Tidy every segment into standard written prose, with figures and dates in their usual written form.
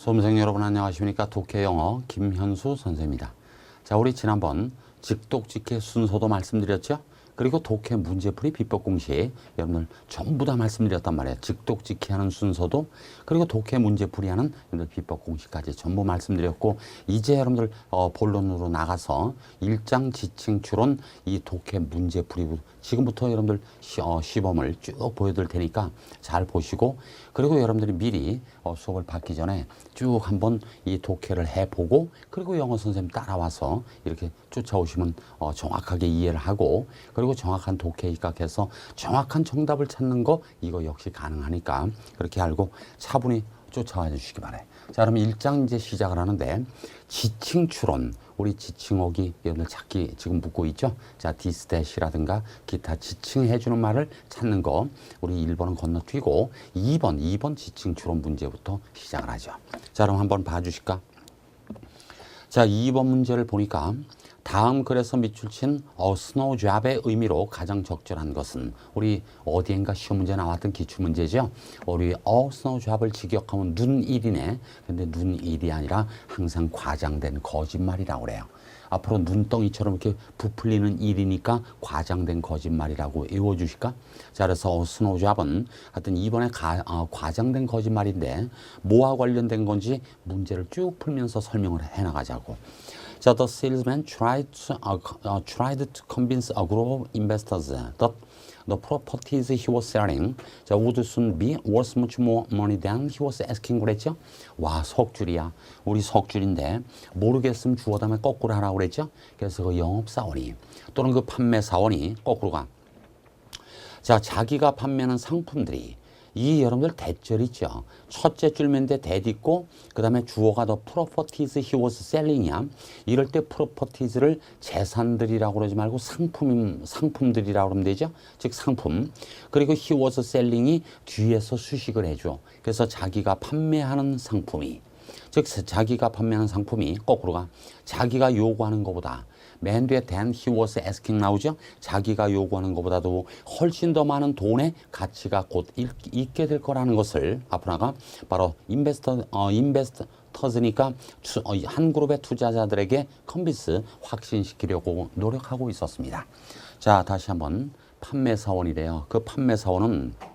수험생 여러분 안녕하십니까? 독해 영어 김현수 선생입니다. 자, 우리 지난번 직독직해 순서도 말씀드렸죠? 그리고 독해 문제풀이 비법 공식 여러분들 전부 다 말씀드렸단 말이에요. 직독직해 하는 순서도 그리고 독해 문제풀이 하는 여러분들 비법 공식까지 전부 말씀드렸고, 이제 여러분들 본론으로 나가서 일장 지칭 추론 이 독해 문제풀이 지금부터 여러분들 시범을 쭉 보여드릴 테니까 잘 보시고, 그리고 여러분들이 미리 수업을 받기 전에 쭉 한번 이 독해를 해보고, 그리고 영어 선생님 따라와서 이렇게 쫓아오시면 정확하게 이해를 하고, 그리고 정확한 독해에 입각해서 정확한 정답을 찾는 거 이거 역시 가능하니까 그렇게 알고 차분히 쫓아와 주시기 바라요. 자, 그럼 1장 이제 시작을 하는데, 지칭 추론, 우리 지칭어기 여러분들 찾기 지금 묻고 있죠? 자, this, that이라든가 기타 지칭해 주는 말을 찾는 거 우리 1번은 건너뛰고 2번 지칭 추론 문제부터 시작을 하죠. 자, 그럼 한번 봐주실까? 자, 2번 문제를 보니까 다음 글에서 밑줄 친 스노우 잡의 의미로 가장 적절한 것은, 우리 어디엔가 시험 문제 나왔던 기출문제죠. 우리 스노우 잡을 직역하면 눈일이네. 근데 눈일이 아니라 항상 과장된 거짓말이라고 그래요. 앞으로 눈덩이처럼 이렇게 부풀리는 일이니까 과장된 거짓말이라고 외워주실까? 자, 그래서 스노우 잡은 하여튼 이번에 과장된 거짓말인데 뭐와 관련된 건지 문제를 쭉 풀면서 설명을 해나가자고. 자, the salesman tried to convince a group of investors that the properties he was selling would soon be worth much more money than he was asking 그랬죠? 와, 석줄이야. 우리 석줄인데 모르겠으면 주어 다음에 거꾸로 하라고 그랬죠? 그래서 그 영업사원이 또는 그 판매사원이 거꾸로 가. 자, 자기가 판매하는 상품들이 이 여러분들 대절 있죠. 첫째 줄면대 대 있고 그 다음에 주어가 the properties he was selling이야. 이럴 때 properties를 재산들이라고 그러지 말고 상품들이라고 그러면 되죠. 즉 상품. 그리고 he was selling이 뒤에서 수식을 해줘. 그래서 자기가 판매하는 상품이, 즉 자기가 판매하는 상품이 거꾸로 가. 자기가 요구하는 것보다 맨 뒤에 than he was asking 나오죠. 자기가 요구하는 것보다도 훨씬 더 많은 돈의 가치가 곧 있게 될 거라는 것을 앞으로 나가 바로 인베스터즈니까 한 그룹의 투자자들에게 컨빈스 확신시키려고 노력하고 있었습니다. 자, 다시 한번 판매사원이래요. 그 판매사원은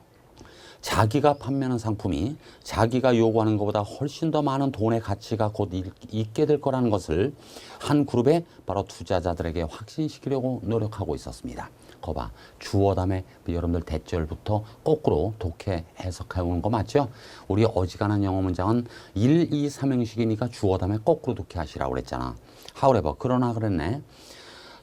자기가 판매하는 상품이 자기가 요구하는 것보다 훨씬 더 많은 돈의 가치가 곧 있게 될 거라는 것을 한 그룹의 바로 투자자들에게 확신시키려고 노력하고 있었습니다. 거봐, 주어 다음에 여러분들 대절부터 거꾸로 독해 해석해 오는 거 맞죠? 우리 어지간한 영어 문장은 1, 2, 3형식이니까 주어 다음에 거꾸로 독해하시라고 그랬잖아. however, 그러나 그랬네.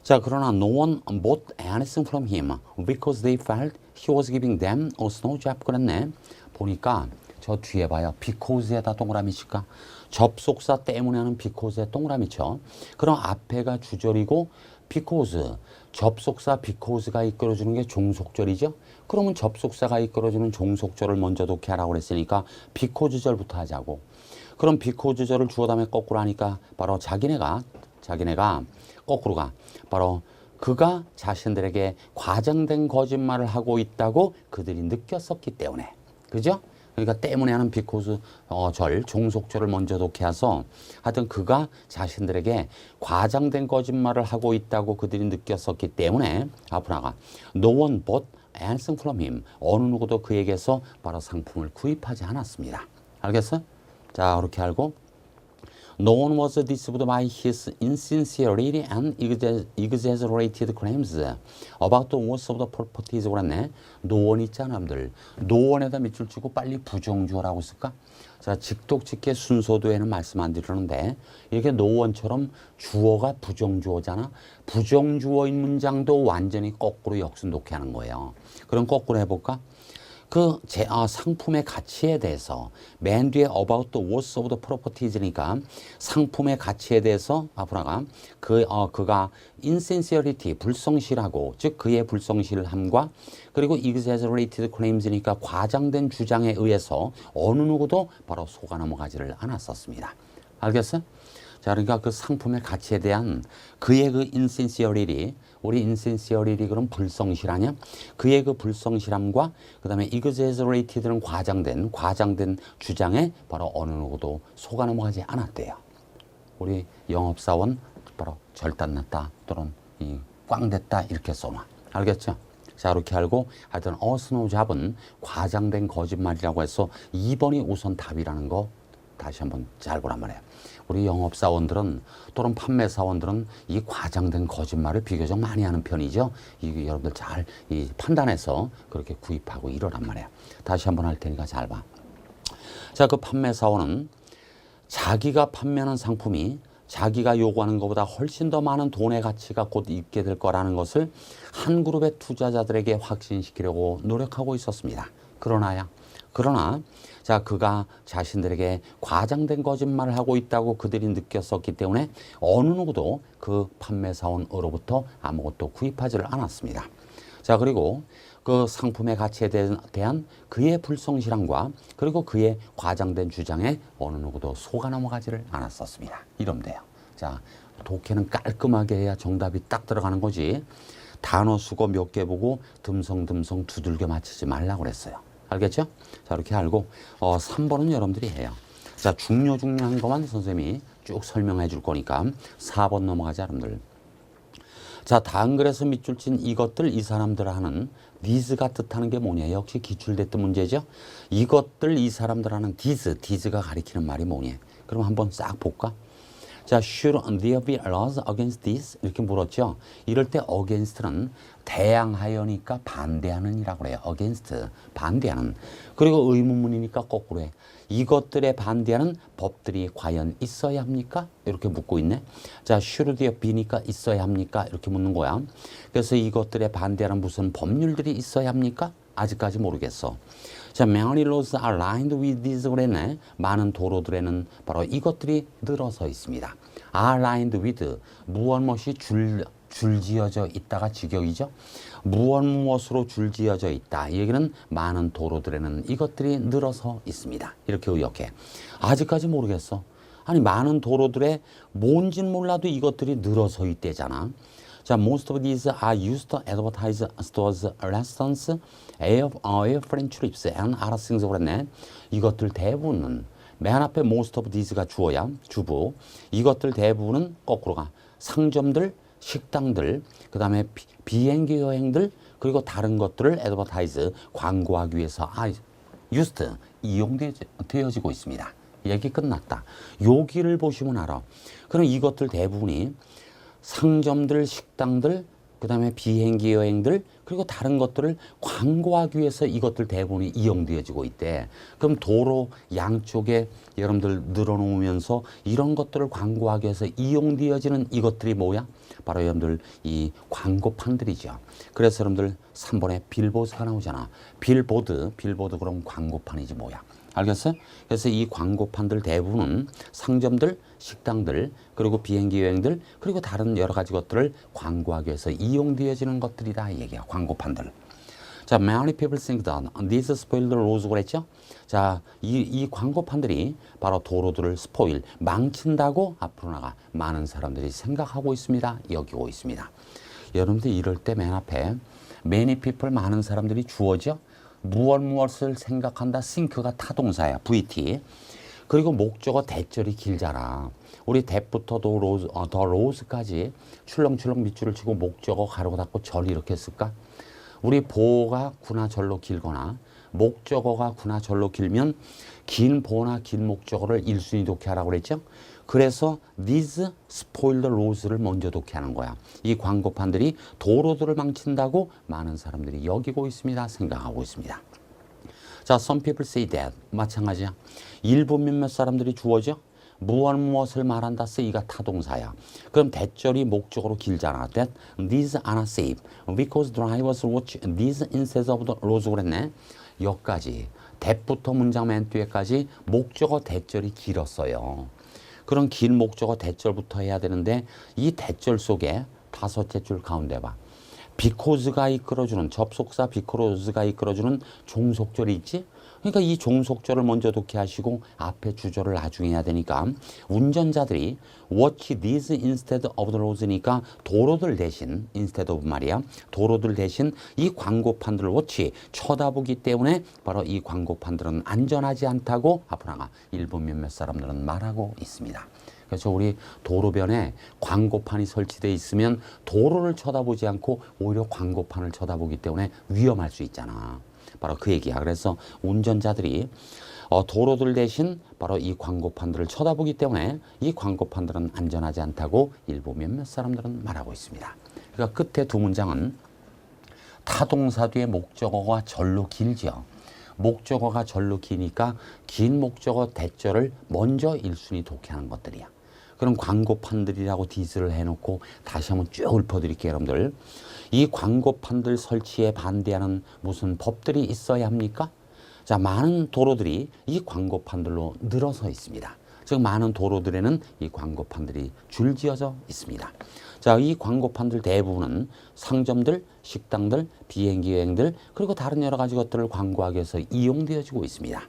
자, 그러나 no one bought anything from him because they felt he was giving them a snow job 그랬네. 보니까 저 뒤에 봐요. because에다 동그라미 칠까? 접속사 때문에 하는 because에 동그라미 쳐. 그럼 앞에가 주절이고 because, 접속사 because가 이끌어주는 게 종속절이죠. 그러면 접속사가 이끌어주는 종속절을 먼저 독해하라고 그랬으니까 because절부터 하자고. 그럼 because절을 주어 다음에 거꾸로 하니까 바로 자기네가 거꾸로 가. 바로 그가 자신들에게 과장된 거짓말을 하고 있다고 그들이 느꼈었기 때문에. 그죠? 그러니까 때문에 하는 because 종속절을 먼저 독해서 하여튼 그가 자신들에게 과장된 거짓말을 하고 있다고 그들이 느꼈었기 때문에 앞으로 나가. No one bought anything from him. 어느 누구도 그에게서 바로 상품을 구입하지 않았습니다. 알겠어? 자, 그렇게 알고 No one was deceived by his insincerity and exaggerated claims about the worth of the properties 그랬네. 노원 있잖아, 여러분들. 노원에다 밑줄 치고 빨리 부정주어라고 쓸까? 자, 직독직해 순서도에는 말씀 안 드리는데 이렇게 노원처럼 주어가 부정주어잖아. 부정주어인 문장도 완전히 거꾸로 역순 독해하는 거예요. 그럼 거꾸로 해볼까? 그 상품의 가치에 대해서 맨 뒤에 about the worth of the properties니까 상품의 가치에 대해서 앞으로 나가 그가 insincerity 불성실하고, 즉 그의 불성실함과 그리고 exaggerated claims니까 과장된 주장에 의해서 어느 누구도 바로 속아 넘어가지를 않았었습니다. 알겠어? 자, 그러니까 그 상품의 가치에 대한 그의 그 insincerity, 우리 insincerely 그런 불성실하냐? 그의 그 불성실함과 그다음에 exaggerated는 과장된 주장에 바로 어느 누구도 속아 넘어가지 않았대요. 우리 영업사원 바로 절단났다 또는 이 꽝됐다 이렇게 써놔. 알겠죠? 자, 이렇게 알고 하여튼 어스노잡은 과장된 거짓말이라고 해서 2번이 우선 답이라는 거 다시 한번 잘 보란 말이에요. 우리 영업사원들은 또는 판매사원들은 이 과장된 거짓말을 비교적 많이 하는 편이죠. 이게 여러분들 잘 이 판단해서 그렇게 구입하고 이러란 말이에요. 다시 한번 할 테니까 잘 봐. 자, 그 판매사원은 자기가 판매하는 상품이 자기가 요구하는 것보다 훨씬 더 많은 돈의 가치가 곧 있게 될 거라는 것을 한 그룹의 투자자들에게 확신시키려고 노력하고 있었습니다. 그러나 자, 그가 자신들에게 과장된 거짓말을 하고 있다고 그들이 느꼈었기 때문에 어느 누구도 그 판매사원으로부터 아무것도 구입하지를 않았습니다. 자, 그리고 그 상품의 가치에 대한 그의 불성실함과 그리고 그의 과장된 주장에 어느 누구도 속아 넘어가지를 않았었습니다. 이러면 돼요. 자, 독해는 깔끔하게 해야 정답이 딱 들어가는 거지. 단어 수거 몇 개 보고 듬성듬성 두들겨 맞히지 말라고 그랬어요. 알겠죠? 자, 이렇게 알고 3번은 여러분들이 해요. 자, 중요한 것만 선생님이 쭉 설명해 줄 거니까 4번 넘어가자, 여러분들. 자, 다음 글에서 밑줄 친 이것들, 이 사람들 하는 these가 뜻하는 게 뭐냐? 역시 기출됐던 문제죠. 이것들, 이 사람들 하는 these가 가리키는 말이 뭐냐? 그럼 한번 싹 볼까? 자, should there be laws against this? 이렇게 물었죠. 이럴 때 against는 대항하여니까 반대하는 이라고 그래요. against, 반대하는. 그리고 의문문이니까 거꾸로 해. 이것들에 반대하는 법들이 과연 있어야 합니까? 이렇게 묻고 있네. 자, should there be니까 있어야 합니까? 이렇게 묻는 거야. 그래서 이것들에 반대하는 무슨 법률들이 있어야 합니까? 아직까지 모르겠어. 자, many roads are lined with these 그랬네. 많은 도로들에는 바로 이것들이 늘어서 있습니다. are lined with 무엇이 줄지어져 있다가 직역이죠. 무엇으로 줄지어져 있다. 이 얘기는 많은 도로들에는 이것들이 늘어서 있습니다. 이렇게 의역해. 아직까지 모르겠어. 아니, 많은 도로들에 뭔진 몰라도 이것들이 늘어서 있대잖아. 자, most of these are used to advertise stores, restaurants, airplane trips, and other things 그랬네. 이것들 대부분은 맨 앞에 most of these가 주어야 주부. 이것들 대부분은 거꾸로 가. 상점들, 식당들, 그 다음에 비행기 여행들, 그리고 다른 것들을 advertise, 광고하기 위해서 used, 이용되어지고 있습니다. 얘기 끝났다. 여기를 보시면 알아. 그럼 이것들 대부분이 상점들, 식당들, 그 다음에 비행기 여행들, 그리고 다른 것들을 광고하기 위해서 이것들 대부분이 이용되어지고 있대. 그럼 도로 양쪽에 여러분들 늘어놓으면서 이런 것들을 광고하기 위해서 이용되어지는 이것들이 뭐야? 바로 여러분들 이 광고판들이죠. 그래서 여러분들 3번에 빌보드가 나오잖아. 빌보드 그럼 광고판이지 뭐야. 알겠어요? 그래서 이 광고판들 대부분은 상점들, 식당들, 그리고 비행기 여행들, 그리고 다른 여러 가지 것들을 광고하기 위해서 이용되어지는 것들이다. 이 얘기야. 광고판들. 자, many people think that these spoil the roads 그랬죠? 자, 이 광고판들이 바로 도로들을 스포일, 망친다고 앞으로 나가 많은 사람들이 생각하고 있습니다. 여기고 있습니다. 여러분들 이럴 때 맨 앞에 many people, 많은 사람들이 주어져. 무엇을 생각한다. think가 타동사야. VT. 그리고 목적어 대절이 길잖아. 우리 that부터 더 rose까지 출렁출렁 밑줄을 치고 목적어 가로 닫고 절 이렇게 쓸까? 우리 보어가 구나 절로 길거나 목적어가 구나 절로 길면 긴 보어나 긴 목적어를 1순위 독해하라고 그랬죠? 그래서 these spoil the roads를 먼저 독해하는 거야. 이 광고판들이 도로들을 망친다고 많은 사람들이 여기고 있습니다. 생각하고 있습니다. 자, some people say that. 마찬가지야. 일부 몇몇 사람들이 주어져. 무엇을 말한다. say가 타동사야. 그럼 대절이 목적으로 길잖아. That these are not safe because drivers watch these instead of the roads 그랬네. 여기까지. that부터 문장 맨 뒤에까지 목적어 대절이 길었어요. 그런 긴 목적어 대절부터 해야 되는데 이 대절 속에 다섯째 줄 가운데 봐. because가 이끌어주는 접속사 because가 이끌어주는 종속절이 있지. 그러니까 이 종속조를 먼저 독해하시고 앞에 주조를 나중에 해야 되니까 운전자들이 watch these instead of the roads니까 도로들 대신 instead of 말이야. 도로들 대신 이 광고판들을 watch 쳐다보기 때문에 바로 이 광고판들은 안전하지 않다고 앞으로 나가 일본 몇몇 사람들은 말하고 있습니다. 그래서 우리 도로변에 광고판이 설치되어 있으면 도로를 쳐다보지 않고 오히려 광고판을 쳐다보기 때문에 위험할 수 있잖아. 바로 그 얘기야. 그래서 운전자들이 도로들 대신 바로 이 광고판들을 쳐다보기 때문에 이 광고판들은 안전하지 않다고 일부 몇몇 사람들은 말하고 있습니다. 그러니까 끝에 두 문장은 타동사 뒤에 목적어가 절로 길죠. 목적어가 절로 기니까 긴 목적어 대절을 먼저 1순위 독해하는 것들이야. 그럼 광고판들이라고 디스를 해놓고 다시 한번 쭉 읊어드릴게요, 여러분들. 이 광고판들 설치에 반대하는 무슨 법들이 있어야 합니까? 자, 많은 도로들이 이 광고판들로 늘어서 있습니다. 즉 많은 도로들에는 이 광고판들이 줄지어져 있습니다. 자, 이 광고판들 대부분은 상점들, 식당들, 비행기 여행들 그리고 다른 여러 가지 것들을 광고하기 위해서 이용되어지고 있습니다.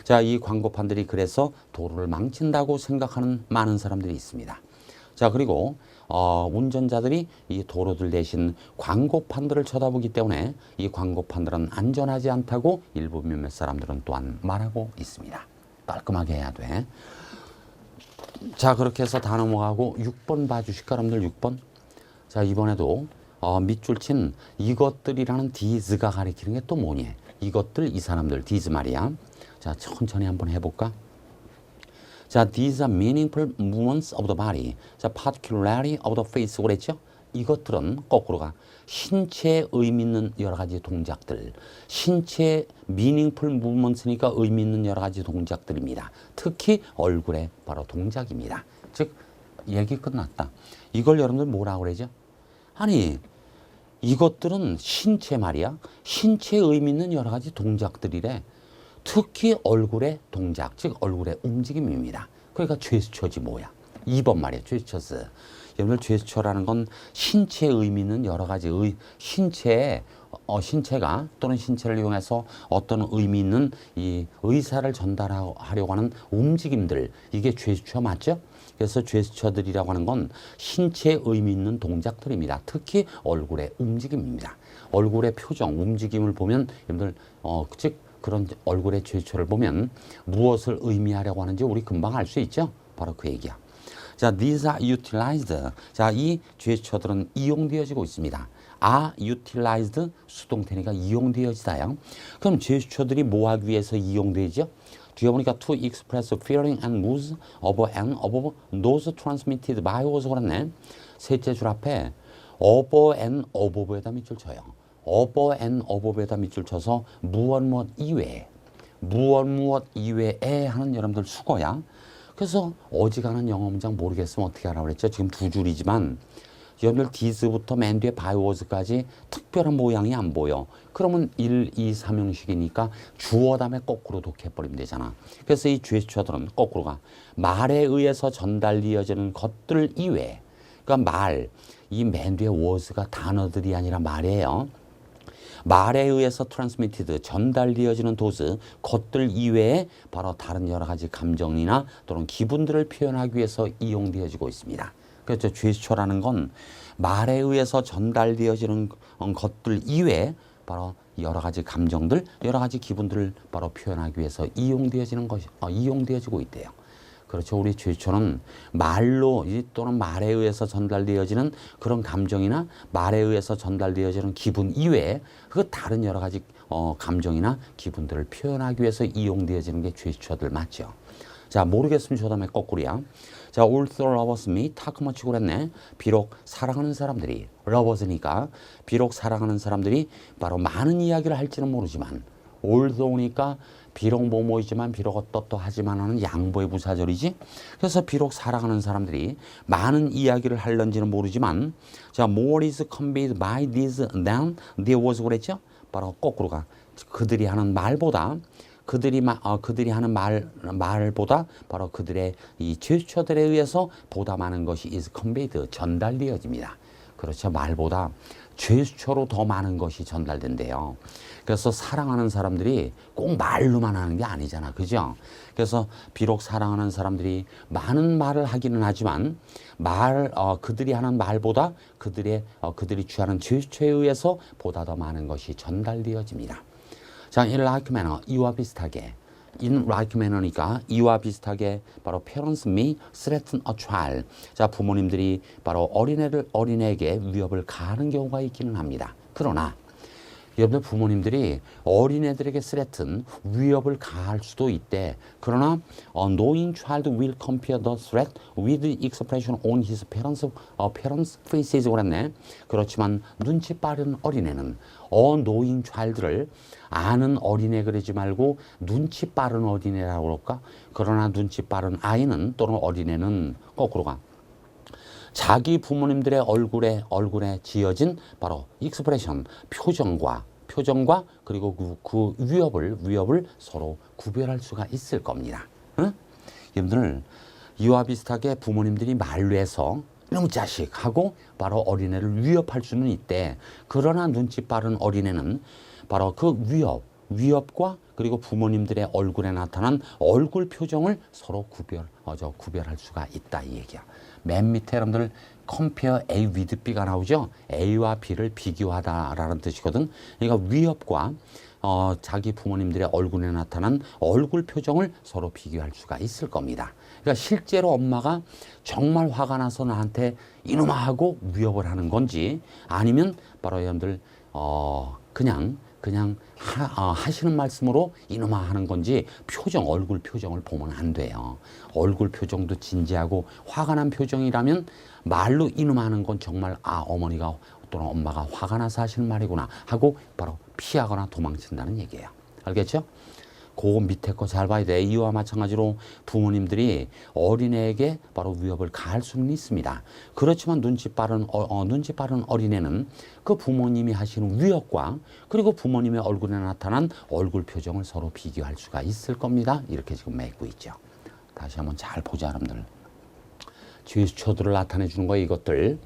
자, 이 광고판들이 그래서 도로를 망친다고 생각하는 많은 사람들이 있습니다. 자, 그리고 운전자들이 이 도로들 대신 광고판들을 쳐다보기 때문에 이 광고판들은 안전하지 않다고 일부 몇몇 사람들은 또한 말하고 있습니다. 깔끔하게 해야 돼. 자, 그렇게 해서 다 넘어가고 6번 봐주실까, 여러분들 6번. 자, 이번에도 밑줄 친 이것들이라는 디즈가 가리키는 게 또 뭐니? 이것들, 이 사람들, 디즈 말이야. 자, 천천히 한번 해볼까? 자, these are meaningful movements of the body. 자, particularly of the face 그랬죠? 이것들은 거꾸로가 신체에 의미 있는 여러 가지 동작들. 신체에 meaningful movements니까 의미 있는 여러 가지 동작들입니다. 특히 얼굴의 바로 동작입니다. 즉, 얘기 끝났다. 이걸 여러분들 뭐라고 그러죠? 아니, 이것들은 신체 말이야. 신체에 의미 있는 여러 가지 동작들이래. 특히 얼굴의 동작, 즉 얼굴의 움직임입니다. 그러니까 제스처지 뭐야. 2번 말이야, 제스처스. 여러분들 제스처라는 건 신체에 의미 있는 여러 가지 신체가 또는 신체를 이용해서 어떤 의미 있는 이 의사를 전달하려고 하는 움직임들, 이게 제스처 맞죠? 그래서 제스처들이라고 하는 건 신체에 의미 있는 동작들입니다. 특히 얼굴의 움직임입니다. 얼굴의 표정, 움직임을 보면 여러분들 즉 그런 얼굴의 제스처를 보면 무엇을 의미하려고 하는지 우리 금방 알 수 있죠? 바로 그 얘기야. 자, these are utilized. 자, 이 제스처들은 이용되어지고 있습니다. are utilized 수동태니까 이용되어지다요. 그럼 제스처들이 뭐 하기 위해서 이용되죠? 뒤에 보니까 to express feeling and moods of and of those transmitted by was 그랬네. 셋째 줄 앞에 of and of에다 밑줄 쳐요. of and of에다 밑줄 쳐서 무엇 이외에 하는 여러분들 수거야. 그래서 어지간한 영어 문장 모르겠으면 어떻게 하라고 그랬죠? 지금 두 줄이지만 여러분들 디스부터 맨 뒤에 by was까지 특별한 모양이 안 보여. 그러면 1, 2, 3형식이니까 주어 다음에 거꾸로 독해버리면 되잖아. 그래서 이 제스처들은 거꾸로가 말에 의해서 전달되어지는 것들 이외에, 그러니까 이 맨 뒤에 was가 단어들이 아니라 말이에요. 말에 의해서 트랜스미티드 전달되어지는 도스 것들 이외에 바로 다른 여러 가지 감정이나 또는 기분들을 표현하기 위해서 이용되어지고 있습니다. 그렇죠. 제스처라는 건 말에 의해서 전달되어지는 것들 이외에 바로 여러 가지 감정들, 여러 가지 기분들을 바로 표현하기 위해서 이용되어지고 있대요. 그렇죠. 우리 제스처는 말로 또는 말에 의해서 전달되어지는 그런 감정이나 말에 의해서 전달되어지는 기분 이외에 그 다른 여러 가지 감정이나 기분들을 표현하기 위해서 이용되어지는 게 제스처들 맞죠. 자, 모르겠으면 저 다음에 거꾸로야. 자, although lovers me 타크머치고 그랬네. 비록 사랑하는 사람들이 lovers니까 비록 사랑하는 사람들이 바로 많은 이야기를 할지는 모르지만 although니까 비록 뭐뭐이지만 비록 어떠하지만 하는 양보의 부사절이지. 그래서 비록 사랑하는 사람들이 많은 이야기를 할런지는 모르지만 자, more is conveyed by this than there was 그랬죠. 바로 거꾸로가 그들이 하는 말보다 그들이 하는 말보다 바로 그들의 이 제스처들에 의해서 보다 많은 것이 is conveyed 전달되어집니다. 그렇죠. 말보다 제스처로 더 많은 것이 전달된대요. 그래서 사랑하는 사람들이 꼭 말로만 하는 게 아니잖아. 그죠? 그래서 비록 사랑하는 사람들이 많은 말을 하기는 하지만 그들이 하는 말보다 그들이 취하는 제스처에 의해서 보다 더 많은 것이 전달되어집니다. 자, in like manner, 이와 비슷하게. in like manner니까 이와 비슷하게 바로 parents may threaten a child. 자, 부모님들이 바로 어린애에게 위협을 가하는 경우가 있기는 합니다. 그러나 여러분들 부모님들이 어린애들에게 threaten, 위협을 가할 수도 있대. 그러나 knowing child will compare the threat with the expression on his parents' faces 그랬네. 그렇지만 눈치 빠른 어린애는 knowing child를 아는 어린애 그러지 말고 눈치 빠른 어린애라고 그럴까? 그러나 눈치 빠른 아이는 또는 어린애는 거꾸로 가. 자기 부모님들의 얼굴에 지어진 바로 익스프레션, 표정과 그리고 그 위협을 서로 구별할 수가 있을 겁니다. 응? 여러분들 이와 비슷하게 부모님들이 말로 해서 이놈 자식 하고 바로 어린애를 위협할 수는 있대. 그러나 눈치 빠른 어린애는 바로 그 위협과 그리고 부모님들의 얼굴에 나타난 얼굴 표정을 서로 구별할 수가 있다 이 얘기야. 맨 밑에 여러분들 compare A with B가 나오죠. A와 B를 비교하다라는 뜻이거든. 그러니까 위협과 자기 부모님들의 얼굴에 나타난 얼굴 표정을 서로 비교할 수가 있을 겁니다. 그러니까 실제로 엄마가 정말 화가 나서 나한테 이놈아 하고 위협을 하는 건지 아니면 바로 여러분들 그냥 하시는 말씀으로 이놈아 하는 건지 얼굴 표정을 보면 안 돼요. 얼굴 표정도 진지하고 화가 난 표정이라면 말로 이놈아 하는 건 정말 어머니가 또는 엄마가 화가 나서 하시는 말이구나 하고 바로 피하거나 도망친다는 얘기예요. 알겠죠? 그 밑에 거 잘 봐야 돼. 이와 마찬가지로 부모님들이 어린애에게 바로 위협을 가할 수는 있습니다. 그렇지만 눈치 빠른 어린애는 그 부모님이 하시는 위협과 그리고 부모님의 얼굴에 나타난 얼굴 표정을 서로 비교할 수가 있을 겁니다. 이렇게 지금 맺고 있죠. 다시 한번 잘 보자, 여러분들. 제스처들을 나타내 주는 거예요, 이것들.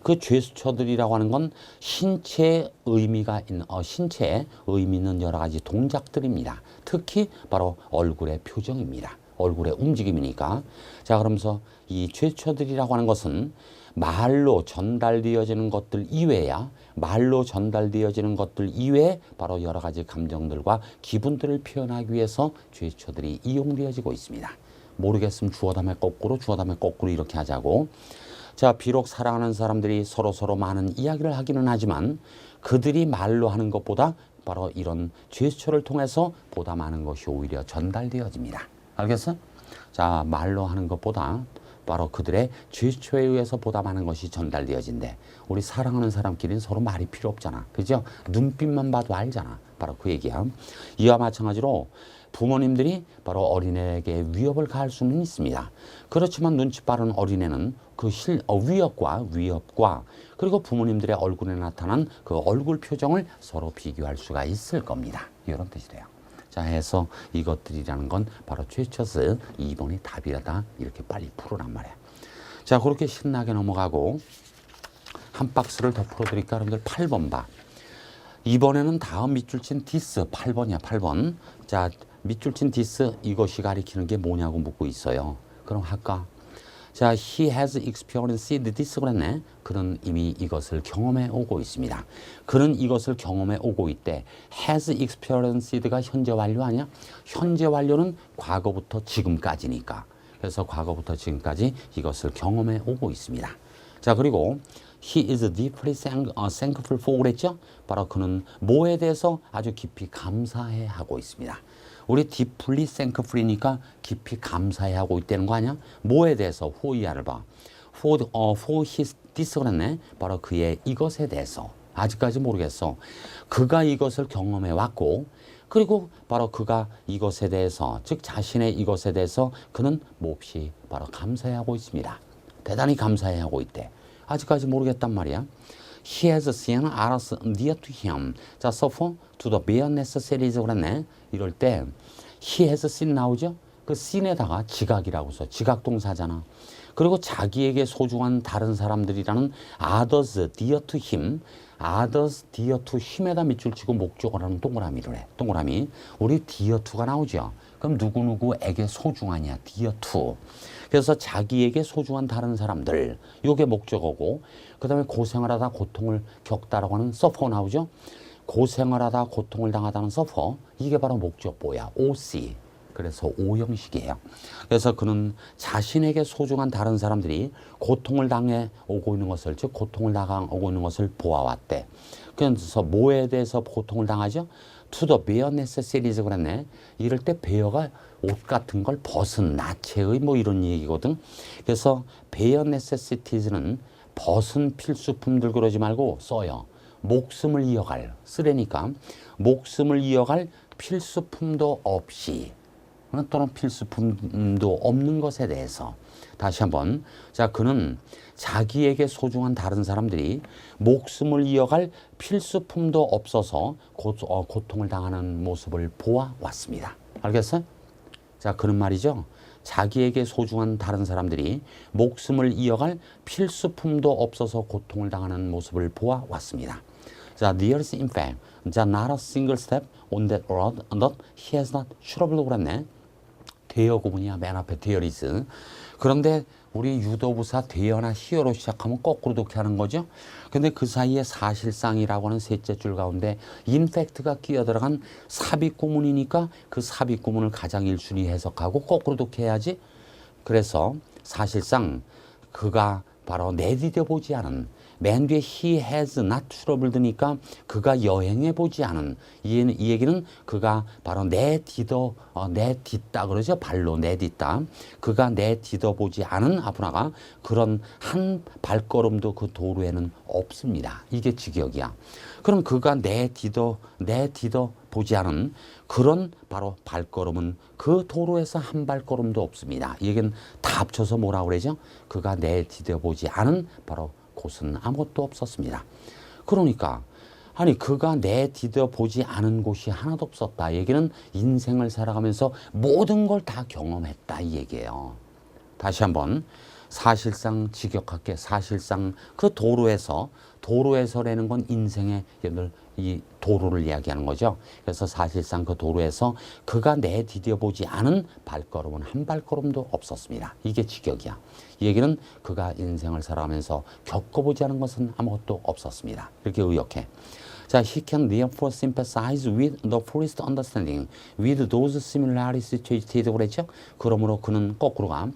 그 제스처들이라고 하는 건 신체에 의미 있는 여러 가지 동작들입니다. 특히 바로 얼굴의 표정입니다. 얼굴의 움직임이니까. 자, 그러면서 이 제스처들이라고 하는 것은 말로 전달되어지는 것들 이외에 바로 여러 가지 감정들과 기분들을 표현하기 위해서 제스처들이 이용되어지고 있습니다. 모르겠으면 주어 다음에 거꾸로 이렇게 하자고. 자, 비록 사랑하는 사람들이 서로 많은 이야기를 하기는 하지만 그들이 말로 하는 것보다 바로 이런 제스처를 통해서 보다 많은 것이 오히려 전달되어집니다. 알겠어? 자, 말로 하는 것보다 바로 그들의 제스처에 의해서 보다 많은 것이 전달되어진대. 우리 사랑하는 사람끼리는 서로 말이 필요 없잖아. 그죠? 눈빛만 봐도 알잖아. 바로 그 얘기야. 이와 마찬가지로 부모님들이 바로 어린애에게 위협을 가할 수는 있습니다. 그렇지만 눈치 빠른 어린애는 그 위협과 그리고 부모님들의 얼굴에 나타난 그 얼굴 표정을 서로 비교할 수가 있을 겁니다. 이런 뜻이 돼요. 자, 해서 이것들이라는 건 바로 제스처스 2번이 답이다. 이렇게 빨리 풀어란 말이야. 자, 그렇게 신나게 넘어가고 한 박스를 더 풀어드릴까? 여러분들 8번 봐. 이번에는 다음 밑줄 친 디스 8번이야. 8번. 자, 밑줄 친 디스 이것이 가리키는 게 뭐냐고 묻고 있어요. 그럼 할까? 자, he has experienced this 그랬네. 그는 이미 이것을 경험해 오고 있습니다. 그는 이것을 경험해 오고 있대. has experienced가 현재 완료 아니야? 현재 완료는 과거부터 지금까지니까. 그래서 과거부터 지금까지 이것을 경험해 오고 있습니다. 자, 그리고 he is deeply thankful for 그랬죠? 바로 그는 뭐에 대해서 아주 깊이 감사해 하고 있습니다. 우리 deeply thankful이니까 깊이 감사해 하고 있다는 거 아니야? 뭐에 대해서 who이야를 봐. for his this 그랬네. 바로 그의 이것에 대해서. 아직까지 모르겠어. 그가 이것을 경험해 왔고 그리고 바로 그가 이것에 대해서 즉 자신의 이것에 대해서 그는 몹시 바로 감사해 하고 있습니다. 대단히 감사해 하고 있대. 아직까지 모르겠단 말이야. He has seen others near to him. 자, suffer to the bare necessities 그랬네. 이럴 때 he has seen 나오죠? 그 seen에다가 지각이라고 써. 지각 동사잖아. 그리고 자기에게 소중한 다른 사람들이라는 others dear to him, others dear to him에다 밑줄 치고 목적을 하는 동그라미를 해. 동그라미. 우리 dear to가 나오죠. 그럼 누구누구에게 소중하냐? dear to. 그래서 자기에게 소중한 다른 사람들. 요게 목적어고, 그 다음에 고생을 하다 고통을 겪다라고 하는 suffer 나오죠. 고생을 하다 고통을 당하다는 suffer. 이게 바로 목적보야. OC. 그래서 O 형식이에요. 그래서 그는 자신에게 소중한 다른 사람들이 고통을 당해 오고 있는 것을, 즉 고통을 당하고 있는 것을 보아왔대. 그래서 뭐에 대해서 고통을 당하죠? To the bare necessities 그랬네. 이럴 때 bear가 옷 같은 걸 벗은 나체의 뭐 이런 얘기거든. 그래서 bare necessities는 벗은 필수품들 그러지 말고 써요. 목숨을 이어갈, 쓰레니까 목숨을 이어갈 필수품도 없이, 또는 필수품도 없는 것에 대해서. 다시 한번. 자, 그는 자기에게 소중한 다른 사람들이 목숨을 이어갈 필수품도 없어서 고통을 당하는 모습을 보아왔습니다. 알겠어요? 자, 그는 말이죠. 자기에게 소중한 다른 사람들이 목숨을 이어갈 필수품도 없어서 고통을 당하는 모습을 보아왔습니다. 자, there is in fact not a single step on that road that he has not traveled 그랬네. 대여 구문이야. 맨 앞에 there is. 그런데 우리 유도부사 대여나 히어로 시작하면 거꾸로 독해하는 거죠. 근데 그 사이에 사실상이라고 하는 셋째 줄 가운데 in fact가 끼어 들어간 삽입 구문이니까 그 삽입 구문을 가장 1순위 해석하고 거꾸로 독해야지. 그래서 사실상 그가 바로 내디뎌 보지 않은, 맨 뒤에 he has not traveled니까 그가 여행해 보지 않은, 이 얘기는 그가 바로 내딛다 그러죠. 발로 내딛다. 그가 내딛어 보지 않은 아프나가 그런 한 발걸음도 그 도로에는 없습니다. 이게 직역이야. 그럼 그가 내딛어 보지 않은 그런 바로 발걸음은 그 도로에서 한 발걸음도 없습니다. 이 얘기는 다 합쳐서 뭐라고 그러죠? 그가 내딛어 보지 않은 바로 곳은 아무것도 없었습니다. 그러니까 아니 그가 내딛어 보지 않은 곳이 하나도 없었다. 이 얘기는 인생을 살아가면서 모든 걸 다 경험했다 이 얘기예요. 다시 한번. 사실상 직역할게. 사실상 그 도로에서라는 건 인생의 이 도로를 이야기하는 거죠. 그래서 사실상 그 도로에서 그가 내디뎌 보지 않은 발걸음은 한 발걸음도 없었습니다. 이게 직역이야. 이 얘기는 그가 인생을 살아가면서 겪어보지 않은 것은 아무것도 없었습니다. 이렇게 의역해. 자, he can therefore sympathize with the fullest understanding with those similarly situated 그랬죠. 그러므로 그는 거꾸로가.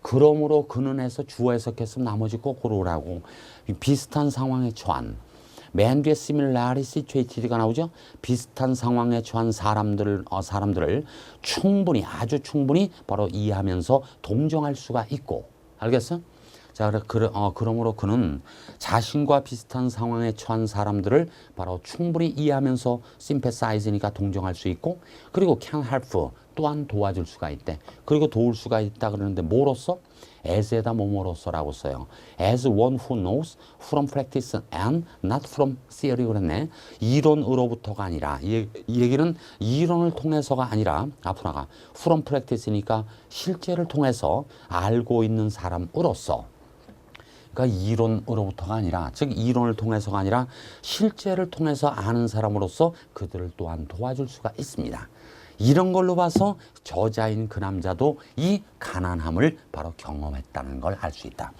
그러므로 그는 해서 주어 해석했으면 나머지 거꾸로 오라고. 비슷한 상황에 처한. 맨 뒤에 similarly situated가 나오죠. 비슷한 상황에 처한 사람들을 충분히, 아주 충분히 바로 이해하면서 동정할 수가 있고. 알겠어? 자, 그러므로 그는 자신과 비슷한 상황에 처한 사람들을 바로 충분히 이해하면서 sympathize니까 동정할 수 있고, 그리고 can help 또한 도와줄 수가 있대. 그리고 도울 수가 있다 그러는데 뭐로써? as에다 뭐뭐로써라고 써요. as one who knows from practice and not from theory 그랬네. 이론으로부터가 아니라, 이 얘기는 이론을 통해서가 아니라 앞으로가 from practice니까 실제를 통해서 알고 있는 사람으로서. 그러니까 이론으로부터가 아니라, 즉 이론을 통해서가 아니라 실제를 통해서 아는 사람으로서 그들을 또한 도와줄 수가 있습니다. 이런 걸로 봐서 저자인 그 남자도 이 가난함을 바로 경험했다는 걸 알 수 있다.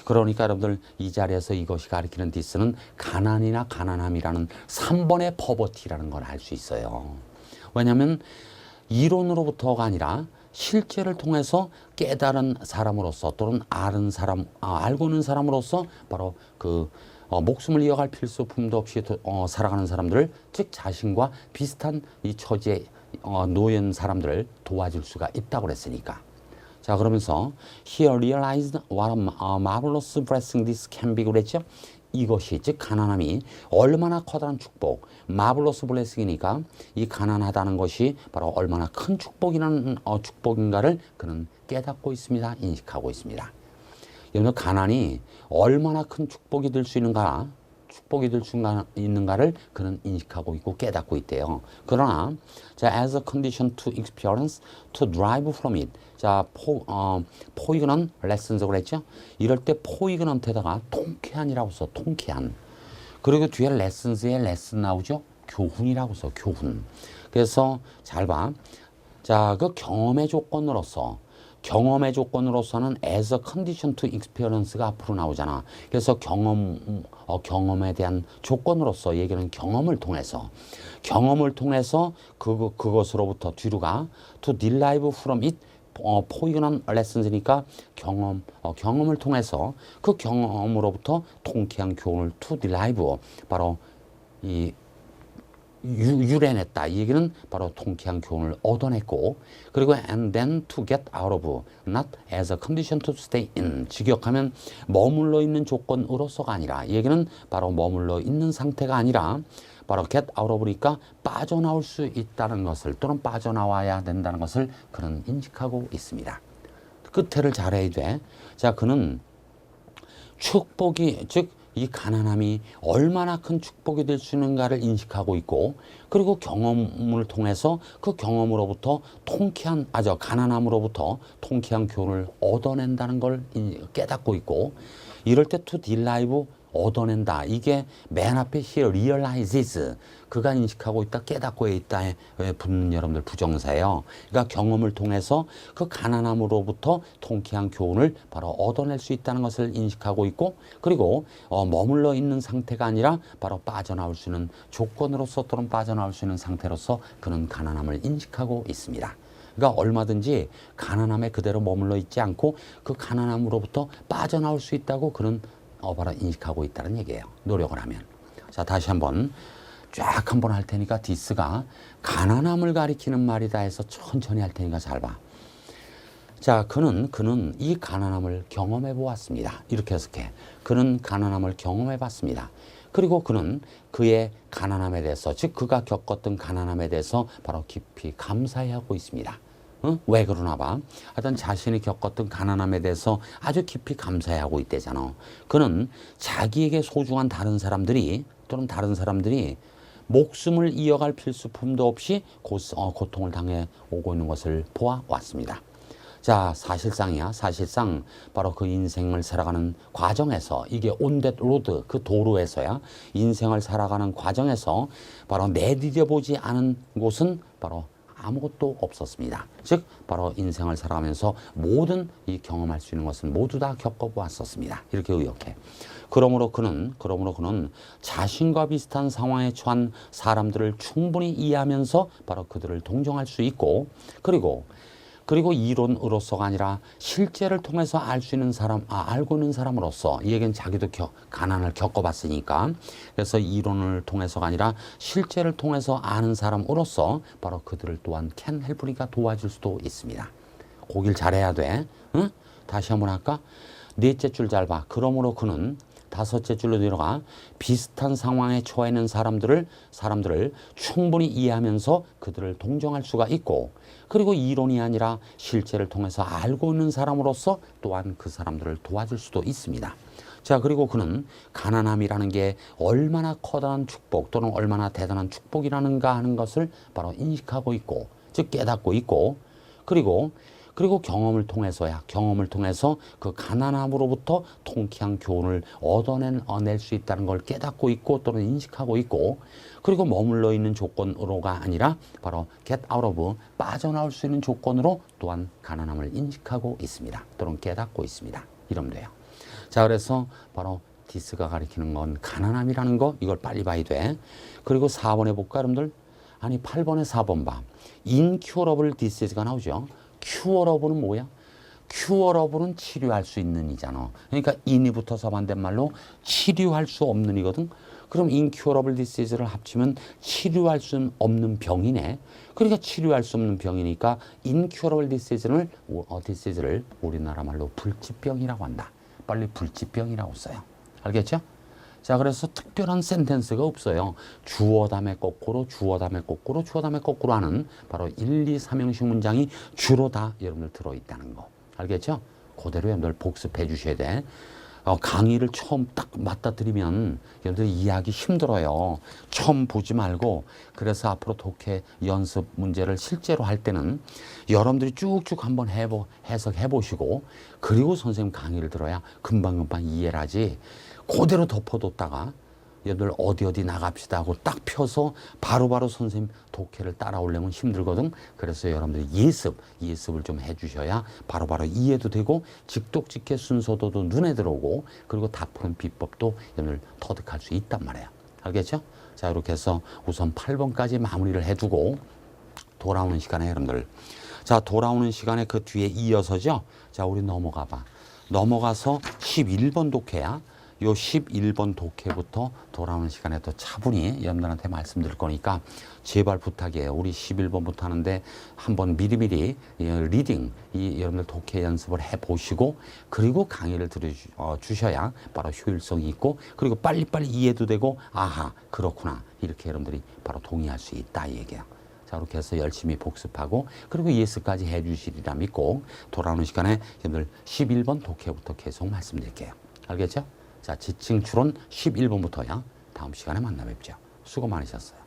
그러니까 여러분들 이 자리에서 이것이 가리키는 디스는 가난이나 가난함이라는 3번의 퍼버티라는 걸 알 수 있어요. 왜냐하면 이론으로부터가 아니라 실제를 통해서 깨달은 사람으로서 또는 알고 있는 사람으로서 바로 목숨을 이어갈 필수품도 없이 살아가는 사람들을, 즉 자신과 비슷한 이 처지에 놓인 사람들을 도와줄 수가 있다고 그랬으니까. 자, 그러면서 he realized what a marvelous blessing this can be 그랬죠. 이것이, 즉 가난함이 얼마나 커다란 축복, 마블러스 블레싱이니까 이 가난하다는 것이 바로 얼마나 큰 축복인가를 그는 깨닫고 있습니다. 인식하고 있습니다. 여러분, 가난이 얼마나 큰 축복이 될 수 있는가, 축복이 될 수 있는가를 그는 인식하고 있고 깨닫고 있대요. 그러나 자, as a condition to experience, to drive from it. 자, 포이그넌 레슨스 그랬죠? 이럴 때 포이그넌트에다가 통쾌한이라고 써. 통쾌한. 그리고 뒤에 레슨스에 레슨 나오죠? 교훈이라고 써. 교훈. 그래서 잘 봐. 자, 그 경험의 조건으로서는 as a condition to experience가 앞으로 나오잖아. 그래서 경험에 대한 조건으로서 얘기는 경험을 통해서 그것으로부터 뒤로 가 to derive from it 포이그넌 레슨스니까 경험을 통해서 그 경험으로부터 통쾌한 교훈을 to derive 바로 이 유래냈다. 이 얘기는 바로 통쾌한 교훈을 얻어냈고 그리고 and then to get out of not as a condition to stay in 직역하면 머물러 있는 조건으로서가 아니라 이 얘기는 바로 머물러 있는 상태가 아니라 바로 get out of니까 빠져나올 수 있다는 것을 또는 빠져나와야 된다는 것을 그는 인식하고 있습니다. 끝에를 잘해야 돼. 자, 그는 축복이 즉 이 가난함이 얼마나 큰 축복이 될 수 있는가를 인식하고 있고 그리고 경험을 통해서 그 경험으로부터 가난함으로부터 통쾌한 교훈을 얻어낸다는 걸 깨닫고 있고 이럴 때 to derive 얻어낸다. 이게 맨 앞에 here realizes 그가 인식하고 있다, 깨닫고 있다에 붙는 여러분들 부정사예요. 그러니까 경험을 통해서 그 가난함으로부터 통쾌한 교훈을 바로 얻어낼 수 있다는 것을 인식하고 있고 그리고 머물러 있는 상태가 아니라 바로 빠져나올 수 있는 조건으로서 또는 빠져나올 수 있는 상태로서 그는 가난함을 인식하고 있습니다. 그러니까 얼마든지 가난함에 그대로 머물러 있지 않고 그 가난함으로부터 빠져나올 수 있다고 그는 바로 인식하고 있다는 얘기예요. 노력을 하면. 자, 다시 한번 쫙 한번 할 테니까 디스가 가난함을 가리키는 말이다 해서 천천히 할 테니까 잘 봐. 자, 그는 이 가난함을 경험해 보았습니다. 이렇게 해석해. 그는 가난함을 경험해 봤습니다. 그리고 그는 그의 가난함에 대해서 즉 그가 겪었던 가난함에 대해서 바로 깊이 감사해하고 있습니다. 왜 그러나 봐. 하여튼 자신이 겪었던 가난함에 대해서 아주 깊이 감사해하고 있대잖아. 그는 자기에게 소중한 다른 사람들이 목숨을 이어갈 필수품도 없이 고통을 당해 오고 있는 것을 보아왔습니다. 자, 사실상 바로 그 인생을 살아가는 과정에서 이게 on that road 그 도로에서야 인생을 살아가는 과정에서 바로 내디뎌보지 않은 곳은 바로 아무것도 없었습니다. 즉 바로 인생을 살아가면서 모든 이 경험할 수 있는 것은 모두 다 겪어보았었습니다. 이렇게 의역해. 그러므로 그는 자신과 비슷한 상황에 처한 사람들을 충분히 이해하면서 바로 그들을 동정할 수 있고 그리고 이론으로서가 아니라 실제를 통해서 알 수 있는 알고 있는 사람으로서 이 얘기는 자기도 가난을 겪어봤으니까 그래서 이론을 통해서가 아니라 실제를 통해서 아는 사람으로서 바로 그들을 또한 can help니까 도와줄 수도 있습니다. 고길 잘해야 돼. 응? 다시 한번 할까? 넷째 줄 잘 봐. 그러므로 그는 다섯째 줄로 내려가 비슷한 상황에 처해 있는 사람들을 충분히 이해하면서 그들을 동정할 수가 있고 그리고 이론이 아니라 실제를 통해서 알고 있는 사람으로서 또한 그 사람들을 도와줄 수도 있습니다. 자, 그리고 그는 가난함이라는 게 얼마나 커다란 축복 또는 얼마나 대단한 축복이라는가 하는 것을 바로 인식하고 있고 즉 깨닫고 있고 그리고 경험을 통해서 그 가난함으로부터 통쾌한 교훈을 얻어낼 수 있다는 걸 깨닫고 있고 또는 인식하고 있고 그리고 머물러 있는 조건으로가 아니라 바로 get out of 빠져나올 수 있는 조건으로 또한 가난함을 인식하고 있습니다. 또는 깨닫고 있습니다. 이러면 돼요. 자, 그래서 바로 디스가 가리키는 건 가난함이라는 거 이걸 빨리 봐야 돼. 그리고 4번에 볼까 여러분들? 아니 8번에 4번 봐. incurable disease가 나오죠. 큐어러브는 뭐야? 큐어러브는 치료할 수 있는 이잖아. 그러니까 인이 붙어서 반대말로 치료할 수 없는 이거든. 그럼 incurable disease를 합치면 치료할 수 없는 병이네. 그러니까 치료할 수 없는 병이니까 incurable disease를 우리나라 말로 불치병이라고 한다. 빨리 불치병이라고 써요. 알겠죠? 자, 그래서 특별한 센텐스가 없어요. 주어 다음에 거꾸로 하는 바로 1, 2, 3형식 문장이 주로 다 여러분들 들어있다는 거. 알겠죠? 그대로 여러분들 복습해 주셔야 돼. 강의를 처음 딱 맞다 드리면 여러분들이 이해하기 힘들어요. 처음 보지 말고 그래서 앞으로 독해 연습 문제를 실제로 할 때는 여러분들이 쭉쭉 한번 해석해 보시고 그리고 선생님 강의를 들어야 금방금방 이해를 하지 그대로 덮어뒀다가 여러분들 어디 나갑시다 하고 딱 펴서 바로바로 선생님 독해를 따라오려면 힘들거든. 그래서 여러분들이 예습을 좀 해주셔야 바로바로 이해도 되고 직독직해 순서도도 눈에 들어오고 그리고 답 푸는 비법도 여러분들 터득할 수 있단 말이에요. 알겠죠? 자, 이렇게 해서 우선 8번까지 마무리를 해두고 돌아오는 시간에 여러분들 자, 돌아오는 시간에 그 뒤에 이어서죠. 자, 우리 넘어가 봐. 넘어가서 11번 독해야. 요 11번 독해부터 돌아오는 시간에 더 차분히 여러분들한테 말씀드릴 거니까 제발 부탁이에요. 우리 11번부터 하는데 한번 미리미리 리딩, 여러분들 독해 연습을 해보시고 그리고 강의를 들어주셔야 바로 효율성이 있고 그리고 빨리빨리 이해도 되고 아하, 그렇구나. 이렇게 여러분들이 바로 동의할 수 있다 이 얘기예요. 자, 이렇게 해서 열심히 복습하고 그리고 예습까지 해주시리라 믿고 돌아오는 시간에 여러분들 11번 독해부터 계속 말씀드릴게요. 알겠죠? 자, 지층 추론 11번부터야. 다음 시간에 만나 뵙죠. 수고 많으셨어요.